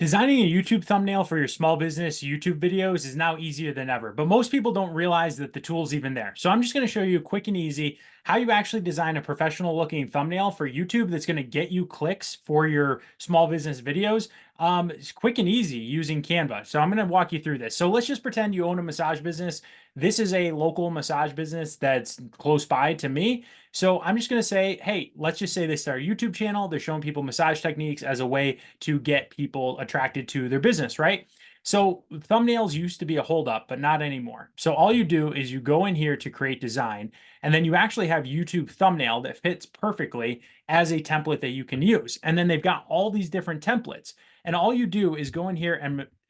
Designing a YouTube thumbnail for your small business YouTube videos is now easier than ever, but most people don't realize that the tool's even there. So I'm just going to show you quick and easy how you actually design a professional looking thumbnail for YouTube that's going to get you clicks for your small business videos. It's quick and easy using Canva. So I'm going to walk you through this. So let's just pretend you own a massage business. This is a local massage business that's close by to me. So I'm just going to say, hey, let's just say they start a YouTube channel. They're showing people massage techniques as a way to get people attracted to their business, right? So thumbnails used to be a holdup, but not anymore. So all you do is you go in here to create design, and then you actually have YouTube thumbnail that fits perfectly as a template that you can use. And then they've got all these different templates. And all you do is go in here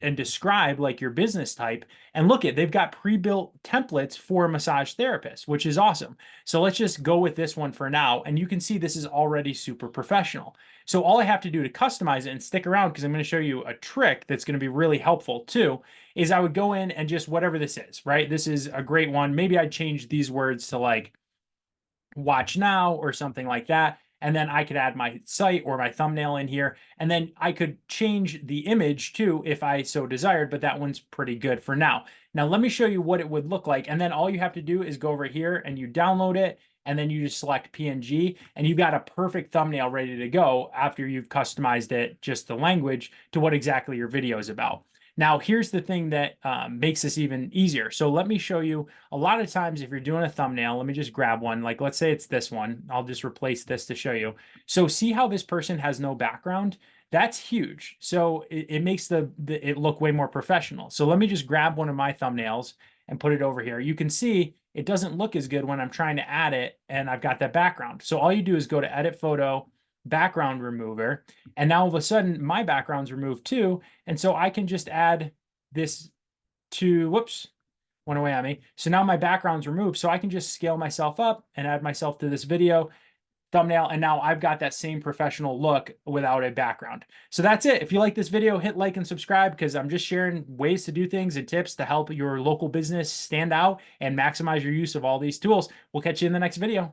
and describe like your business type. And look at, they've got pre-built templates for massage therapists, which is awesome. So let's just go with this one for now. And you can see this is already super professional. So all I have to do to customize it and stick around, because I'm going to show you a trick that's going to be really helpful too, is I would go in and just whatever this is, right? This is a great one. Maybe I'd change these words to like watch now or something like that. And then I could add my site or my thumbnail in here. And then I could change the image too if I so desired, but that one's pretty good for now. Now, let me show you what it would look like. And then all you have to do is go over here and you download it. And then you just select PNG and you've got a perfect thumbnail ready to go after you've customized it, just the language to what exactly your video is about. Now, here's the thing that makes this even easier. So let me show you. A lot of times if you're doing a thumbnail, let me just grab one. Like let's say it's this one. I'll just replace this to show you. So see how this person has no background? That's huge. So it makes it look way more professional. So let me just grab one of my thumbnails and put it over here. You can see it doesn't look as good when I'm trying to add it and I've got that background. So all you do is go to Edit Photo, Background Remover, and now all of a sudden my background's removed too. And so I can just add this to, whoops, went away on me. So now my background's removed. So I can just scale myself up and add myself to this video thumbnail. And now I've got that same professional look without a background. So that's it. If you like this video, hit like and subscribe because I'm just sharing ways to do things and tips to help your local business stand out and maximize your use of all these tools. We'll catch you in the next video.